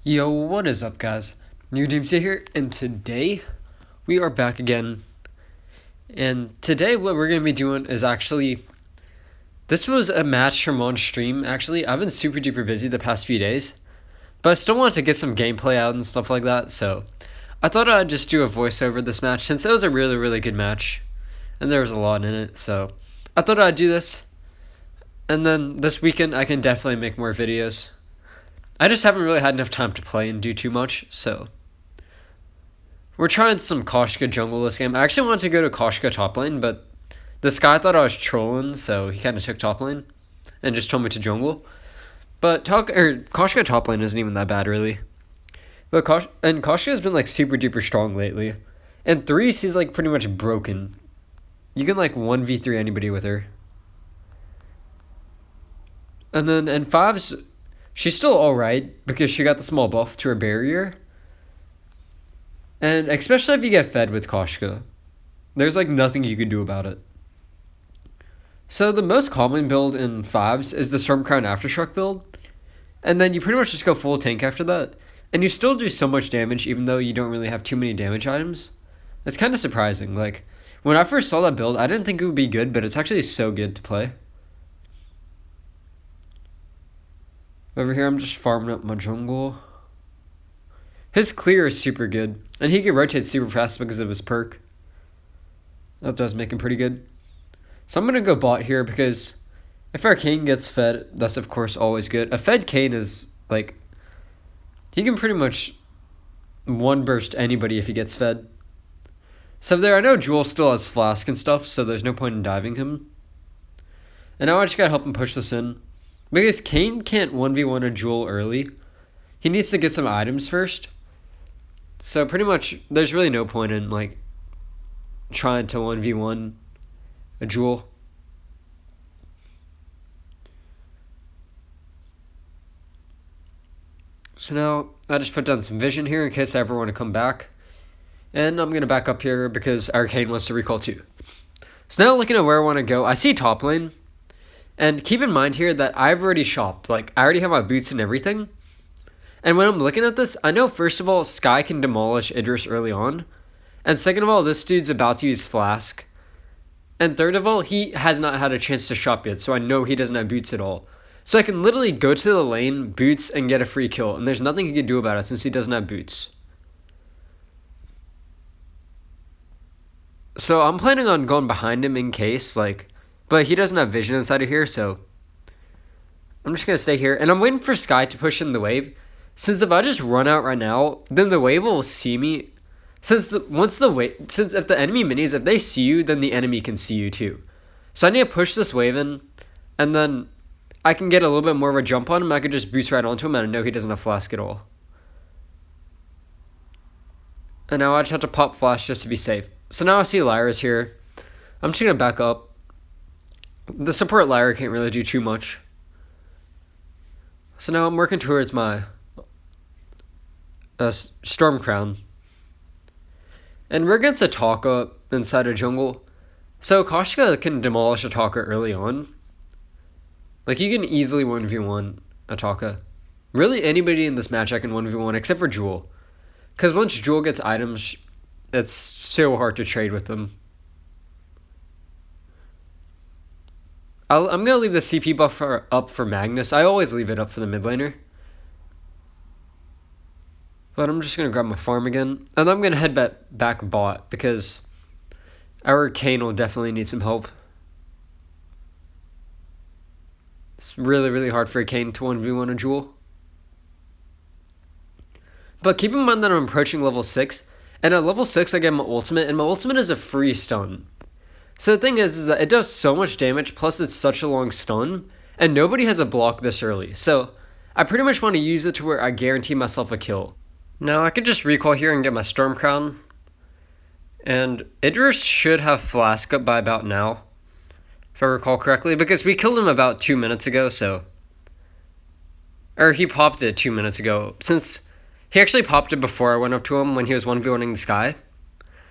Yo, what is up, guys? New Doomsday here, and today we are back again. And today, what we're going to be doing is this was a match from on stream. Actually, I've been super duper busy the past few days, but I still wanted to get some gameplay out and stuff like that, so I thought I'd just do a voiceover this match since it was a really, really good match, and there was a lot in it, so I thought I'd do this. And then this weekend, I can definitely make more videos. I just haven't really had enough time to play and do too much, so we're trying some Koshka jungle this game. I actually wanted to go to Koshka top lane, but this guy thought I was trolling, so he kind of took top lane and just told me to jungle. But Koshka top lane isn't even that bad, really. But Koshka has been like super duper strong lately. In threes, he's like pretty much broken. You can like 1v3 anybody with her. And then in fives, she's still alright because she got the small buff to her barrier. And especially if you get fed with Koshka, there's like nothing you can do about it. So the most common build in fives is the Stormcrown Aftershock build. And then you pretty much just go full tank after that. And you still do so much damage even though you don't really have too many damage items. It's kind of surprising. Like, when I first saw that build, I didn't think it would be good, but it's actually so good to play. Over here, I'm just farming up my jungle. His clear is super good, and he can rotate super fast because of his perk. That does make him pretty good. So I'm going to go bot here because if our Kayn gets fed, that's of course always good. A fed Kayn is like, he can pretty much one burst anybody if he gets fed. So there, I know Jewel still has flask and stuff, so there's no point in diving him. And now I just got to help him push this in. Because Kayn can't 1v1 a Jewel early. He needs to get some items first. So pretty much, there's really no point in like trying to 1v1 a Jewel. So now, I just put down some vision here in case I ever want to come back. And I'm going to back up here because our Kayn wants to recall too. So now looking at where I want to go, I see top lane. And keep in mind here that I've already shopped. Like, I already have my boots and everything. And when I'm looking at this, I know, first of all, Skye can demolish Idris early on. And second of all, this dude's about to use Flask. And third of all, he has not had a chance to shop yet, so I know he doesn't have boots at all. So I can literally go to the lane, boots, and get a free kill. And there's nothing he can do about it since he doesn't have boots. So I'm planning on going behind him in case, like... But he doesn't have vision inside of here, so I'm just going to stay here. And I'm waiting for Skye to push in the wave. Since if I just run out right now, then the wave will see me. Since if the enemy minis, if they see you, then the enemy can see you too. So I need to push this wave in, and then I can get a little bit more of a jump on him. I could just boost right onto him, and I know he doesn't have flask at all. And now I just have to pop flash just to be safe. So now I see Lyra's here. I'm just going to back up. The support Lyra can't really do too much. So now I'm working towards my Stormcrown. And we're against Ataka inside a jungle. So Koshka can demolish Ataka early on. Like, you can easily 1v1 Ataka. Really, anybody in this match I can 1v1 except for Jewel. Because once Jewel gets items, it's so hard to trade with them. I'm going to leave the CP buff up for Magnus. I always leave it up for the mid laner. But I'm just going to grab my farm again. And I'm going to head back bot because our Kayn will definitely need some help. It's really, really hard for a Kayn to 1v1 a Jewel. But keep in mind that I'm approaching level 6. And at level 6 I get my ultimate. And my ultimate is a free stun. So the thing is that it does so much damage, plus it's such a long stun, and nobody has a block this early. So I pretty much want to use it to where I guarantee myself a kill. Now I could just recall here and get my Stormcrown. And Idris should have Flask up by about now, if I recall correctly, because we killed him about 2 minutes ago, so... Or he popped it 2 minutes ago, since he actually popped it before I went up to him when he was 1v1ing the Skye.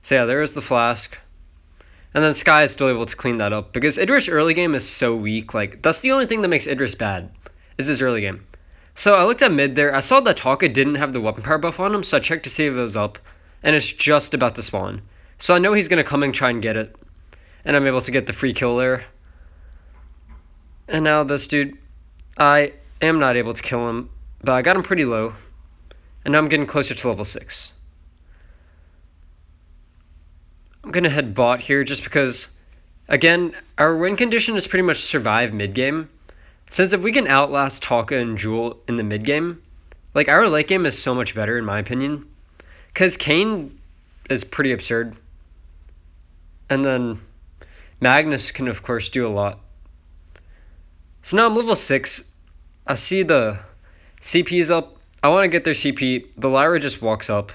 So yeah, there is the Flask. And then Skye is still able to clean that up. Because Idris early game is so weak. Like, that's the only thing that makes Idris bad. Is his early game. So I looked at mid there. I saw that Taka didn't have the weapon power buff on him, so I checked to see if it was up. And it's just about to spawn. So I know he's going to come and try and get it. And I'm able to get the free kill there. And now this dude, I am not able to kill him. But I got him pretty low. And now I'm getting closer to level 6. I'm going to head bot here just because, again, our win condition is pretty much survive mid-game. Since if we can outlast Taka and Jewel in the mid-game, like, our late game is so much better in my opinion. Because Kayn is pretty absurd. And then Magnus can, of course, do a lot. So now I'm level 6. I see the CP is up. I want to get their CP. The Lyra just walks up.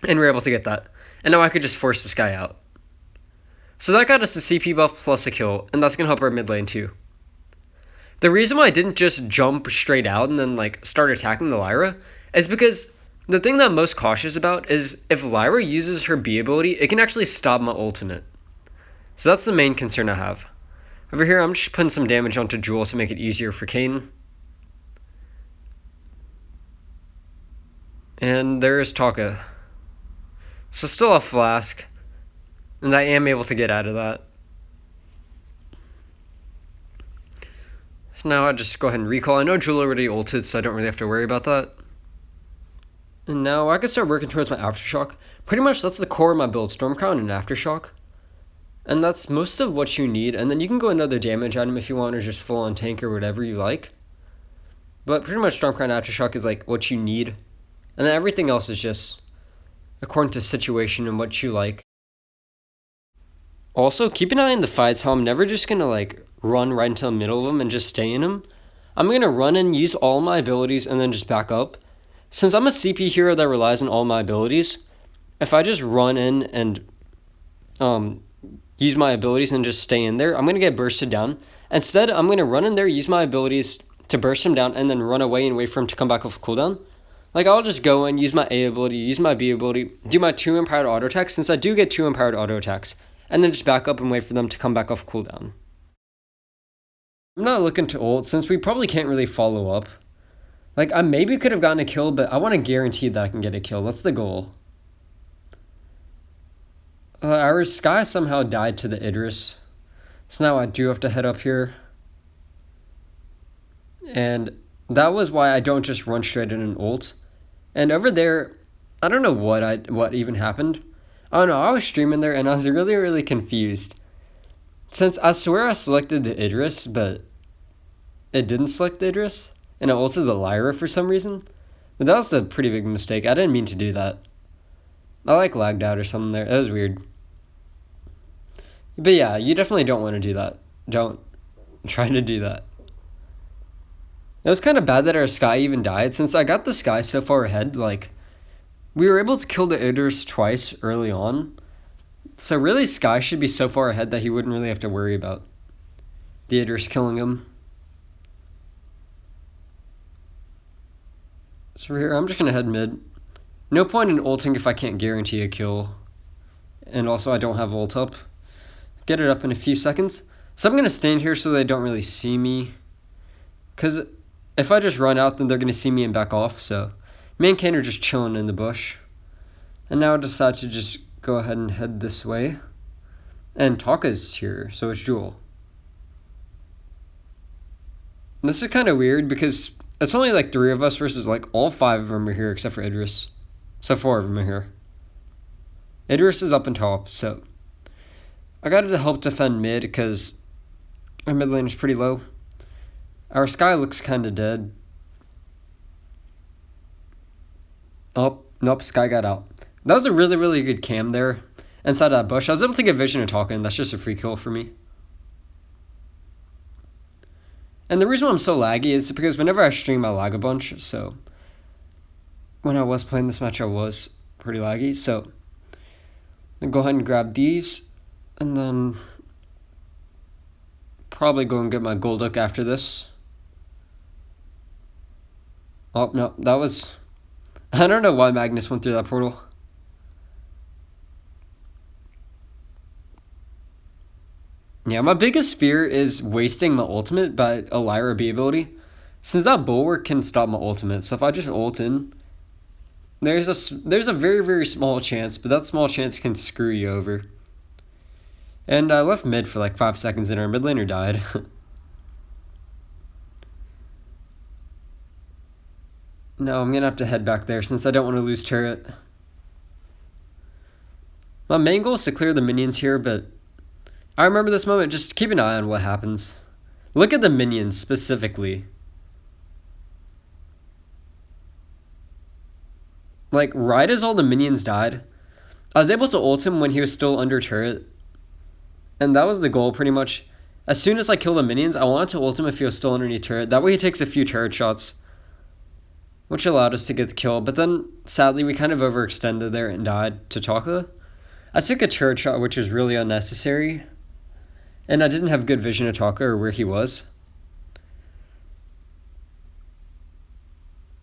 And we're able to get that. And now I could just force this guy out. So that got us a CP buff plus a kill. And that's going to help our mid lane too. The reason why I didn't just jump straight out and then like start attacking the Lyra is because the thing that I'm most cautious about is if Lyra uses her B ability, it can actually stop my ultimate. So that's the main concern I have. Over here, I'm just putting some damage onto Jewel to make it easier for Kayn. And there's Taka. So still a flask. And I am able to get out of that. So now I just go ahead and recall. I know Jewel already ulted, so I don't really have to worry about that. And now I can start working towards my Aftershock. Pretty much that's the core of my build, Stormcrown and Aftershock. And that's most of what you need. And then you can go another damage item if you want, or just full on tank or whatever you like. But pretty much Stormcrown Aftershock is like what you need. And then everything else is just according to situation and what you like. Also, keep an eye on the fights, how I'm never just going to like run right into the middle of them and just stay in them. I'm going to run and use all my abilities and then just back up. Since I'm a CP hero that relies on all my abilities, if I just run in and use my abilities and just stay in there, I'm going to get bursted down. Instead, I'm going to run in there, use my abilities to burst him down, and then run away and wait for him to come back off cooldown. Like, I'll just go in, use my A ability, use my B ability, do my 2 empowered auto attacks, since I do get 2 empowered auto attacks, and then just back up and wait for them to come back off cooldown. I'm not looking to ult, since we probably can't really follow up. Like, I maybe could have gotten a kill, but I want to guarantee that I can get a kill. That's the goal. Our Skye somehow died to the Idris. So now I do have to head up here. And that was why I don't just run straight in an ult. And over there, I don't know what even happened. I don't know, I was streaming there and I was really, really confused. Since I swear I selected the Idris, but it didn't select the Idris. And it ulted the Lyra for some reason. But that was a pretty big mistake. I didn't mean to do that. I like lagged out or something there. That was weird. But yeah, you definitely don't want to do that. Don't try to do that. It was kind of bad that our Skye even died. Since I got the Skye so far ahead, like, we were able to kill the Idris twice early on. So really, Skye should be so far ahead that he wouldn't really have to worry about the Idris killing him. So here, I'm just going to head mid. No point in ulting if I can't guarantee a kill. And also, I don't have ult up. Get it up in a few seconds. So I'm going to stand here so they don't really see me. Because if I just run out, then they're going to see me and back off. So me and Kayn are just chilling in the bush. And now I decide to just go ahead and head this way. And Taka's here, so it's Jewel. And this is kind of weird because it's only like 3 of us versus like all 5 of them are here except for Idris. So 4 of them are here. Idris is up on top, so I got to help defend mid because our mid lane is pretty low. Our Skye looks kind of dead. Oh, nope, Skye got out. That was a really, really good cam there inside that bush. I was able to get vision and talking. That's just a free kill for me. And the reason why I'm so laggy is because whenever I stream, I lag a bunch. So when I was playing this match, I was pretty laggy. So I'll go ahead and grab these. And then probably go and get my gold hook after this. Oh, no, that was... I don't know why Magnus went through that portal. Yeah, my biggest fear is wasting my ultimate by a Lyra B ability. Since that bulwark can stop my ultimate, so if I just ult in, there's a very, very small chance, but that small chance can screw you over. And I left mid for like 5 seconds and our mid laner died. No, I'm gonna have to head back there since I don't want to lose turret. My main goal is to clear the minions here, but I remember this moment. Just keep an eye on what happens. Look at the minions specifically. Like, right as all the minions died, I was able to ult him when he was still under turret. And that was the goal, pretty much. As soon as I kill the minions, I wanted to ult him if he was still underneath turret. That way he takes a few turret shots, which allowed us to get the kill. But then, sadly, we kind of overextended there and died to Taka. I took a turret shot, which was really unnecessary. And I didn't have good vision of Taka or where he was.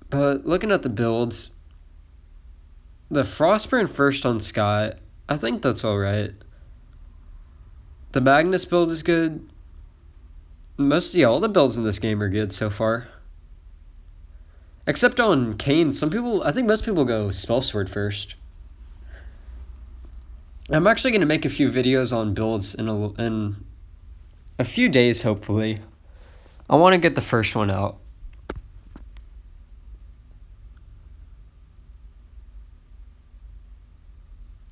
But looking at the builds, the Frostburn first on Sky, I think that's alright. The Magnus build is good. All the builds in this game are good so far. Except on Kayn, I think most people go Spell Sword first. I'm actually going to make a few videos on builds in a few days, hopefully. I want to get the first one out.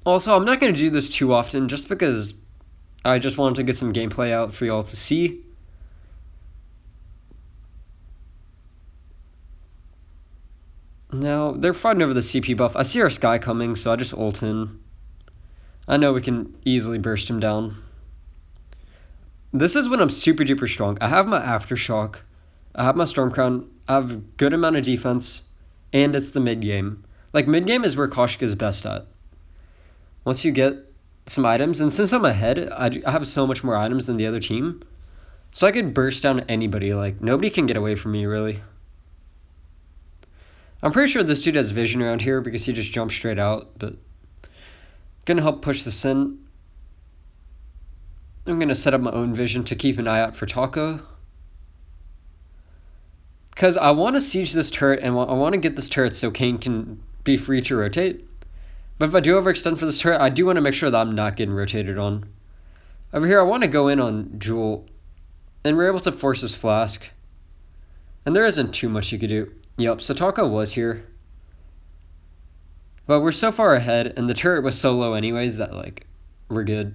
Also, I'm not going to do this too often just because I just wanted to get some gameplay out for y'all to see. Now, they're fighting over the CP buff. I see our Sky coming, so I just ult in. I know we can easily burst him down. This is when I'm super duper strong. I have my Aftershock. I have my Stormcrown. I have a good amount of defense. And it's the mid game. Like, mid game is where Koshka is best at. Once you get some items, and since I'm ahead, I have so much more items than the other team. So I could burst down anybody. Like, nobody can get away from me, really. I'm pretty sure this dude has vision around here because he just jumped straight out, but gonna help push this in. I'm gonna set up my own vision to keep an eye out for Taka. Because I want to siege this turret, and I want to get this turret so Kayn can be free to rotate. But if I do overextend for this turret, I do want to make sure that I'm not getting rotated on. Over here, I want to go in on Jewel. And we're able to force his flask. And there isn't too much you could do. Yep, so Taka was here. But we're so far ahead, and the turret was so low anyways that, like, we're good.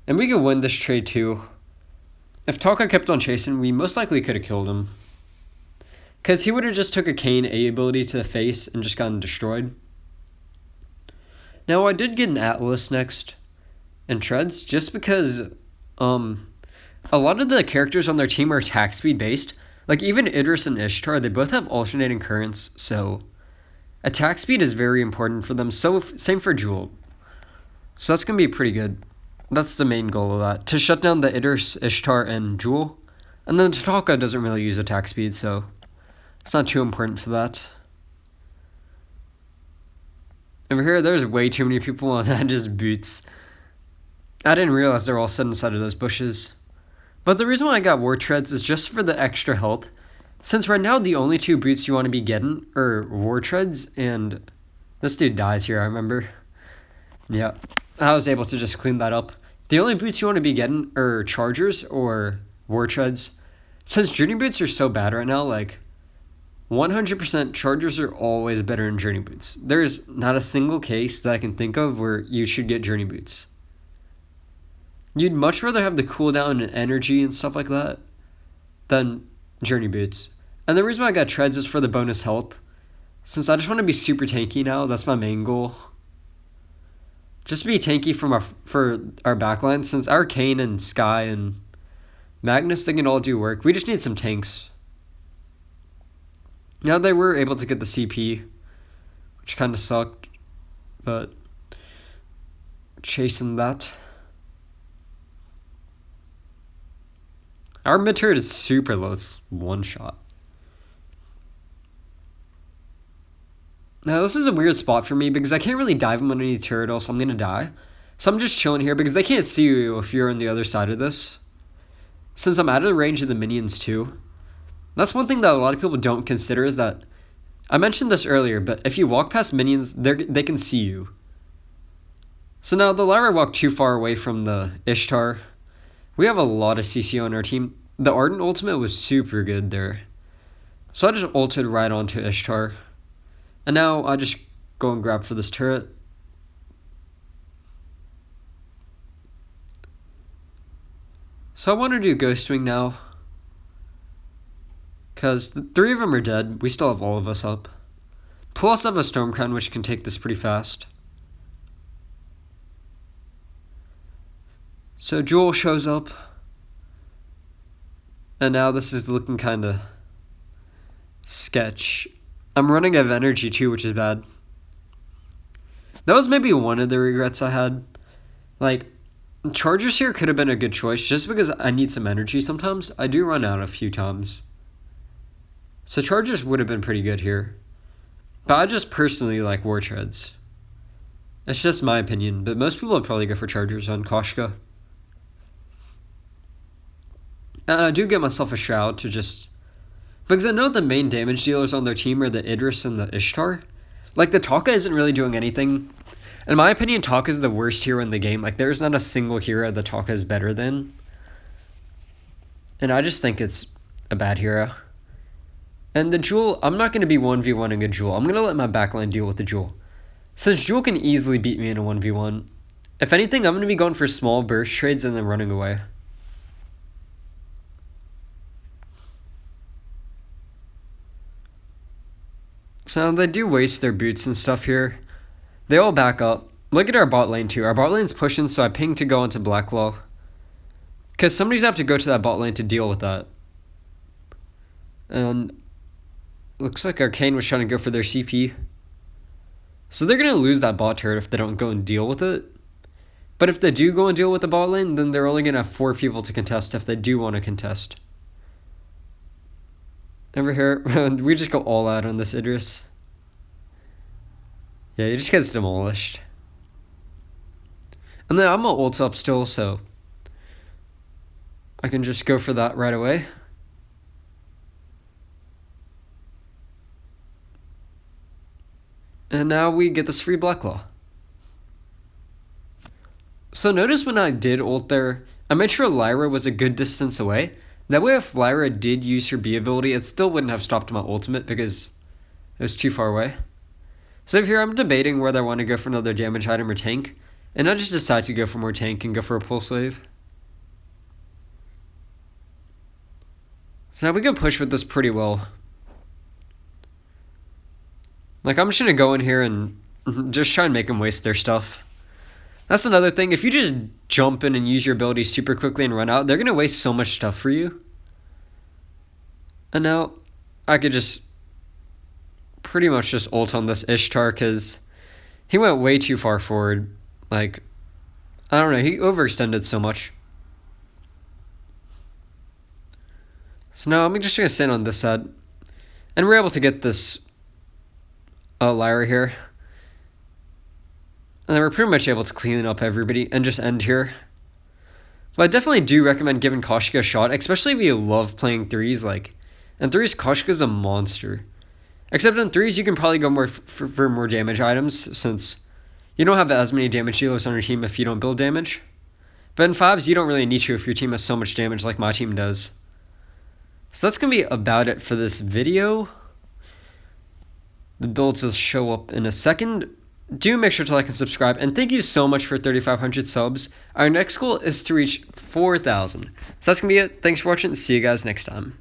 And we could win this trade too. If Taka kept on chasing, we most likely could have killed him. Because he would have just took a Kayn A ability to the face and just gotten destroyed. Now, I did get an Atlas next, and Treads, just because a lot of the characters on their team are attack speed based. Like, even Idris and Ishtar, they both have alternating currents, so attack speed is very important for them. So, same for Jewel. So that's going to be pretty good. That's the main goal of that, to shut down the Idris, Ishtar, and Jewel. And then Taka doesn't really use attack speed, so it's not too important for that. Over here, there's way too many people on that just boots. I didn't realize they're all set inside of those bushes. But the reason why I got War Treads is just for the extra health. Since right now, the only two boots you want to be getting are War Treads, and this dude dies here, I remember. Yeah, I was able to just clean that up. The only boots you want to be getting are Chargers or War Treads. Since Journey Boots are so bad right now, like, 100% Chargers are always better than Journey Boots. There's not a single case that I can think of where you should get Journey Boots. You'd much rather have the cooldown and energy and stuff like that than Journey Boots. And the reason why I got Treads is for the bonus health. Since I just want to be super tanky now, that's my main goal. Just be tanky for our backline, since our Kayn and Sky and Magnus, they can all do work. We just need some tanks. Now they were able to get the CP, which kind of sucked, but chasing that. Our mid turret is super low, it's one shot. Now this is a weird spot for me because I can't really dive him underneath the turret, else I'm going to die. So I'm just chilling here because they can't see you if you're on the other side of this. Since I'm out of the range of the minions too. That's one thing that a lot of people don't consider is that, I mentioned this earlier, but if you walk past minions, they can see you. So now the Lyra walked too far away from the Ishtar. We have a lot of CC on our team. The Ardent ultimate was super good there. So I just ulted right onto Ishtar. And now I just go and grab for this turret. So I want to do Ghost Wing now. Because the 3 of them are dead. We still have all of us up. Plus I have a Stormcrown which can take this pretty fast. So Jewel shows up. And now this is looking kind of sketch. I'm running out of energy too, which is bad. That was maybe one of the regrets I had. Like, Chargers here could have been a good choice just because I need some energy sometimes. I do run out a few times. So Chargers would have been pretty good here. But I just personally like War Treads. It's just my opinion, but most people would probably go for Chargers on Koshka. And I do get myself a Shroud to just... Because I know the main damage dealers on their team are the Idris and the Ishtar. Like, the Taka isn't really doing anything. In my opinion, Taka is the worst hero in the game. Like, there's not a single hero that Taka is better than. And I just think it's a bad hero. And the Jewel, I'm not going to be 1v1ing a Jewel. I'm going to let my backline deal with the Jewel. Since Jewel can easily beat me in a 1v1, if anything, I'm going to be going for small burst trades and then running away. So they do waste their boots and stuff here. They all back up. Look at our bot lane too. Our bot lane's pushing, so I ping to go into Blacklaw. Because somebody's have to go to that bot lane to deal with that. And looks like Arcane was trying to go for their CP. So they're going to lose that bot turret if they don't go and deal with it. But if they do go and deal with the bot lane, then they're only going to have 4 people to contest if they do want to contest. Over here, we just go all out on this Idris. Yeah, he just gets demolished. And then I'm going to ult up still, so I can just go for that right away. And now we get this free Blacklaw. So notice when I did ult there, I made sure Lyra was a good distance away. That way if Lyra did use her B ability, it still wouldn't have stopped my ultimate because it was too far away. So here I'm debating whether I want to go for another damage item or tank. And I just decide to go for more tank and go for a pulse wave. So now we can push with this pretty well. Like, I'm just going to go in here and just try and make them waste their stuff. That's another thing. If you just jump in and use your abilities super quickly and run out, they're going to waste so much stuff for you. And now I could just pretty much just ult on this Ishtar because he went way too far forward. Like, I don't know. He overextended so much. So now I'm just going to stand on this side. And we're able to get this Lyra here. And then we're pretty much able to clean up everybody and just end here. But I definitely do recommend giving Koshka a shot, especially if you love playing threes. Like, in threes, Koshka's a monster. Except in threes, you can probably go more for more damage items, since you don't have as many damage dealers on your team if you don't build damage. But in fives, you don't really need to if your team has so much damage like my team does. So that's going to be about it for this video. The builds will show up in a second. Do make sure to like and subscribe, and thank you so much for 3,500 subs. Our next goal is to reach 4,000. So that's going to be it. Thanks for watching, and see you guys next time.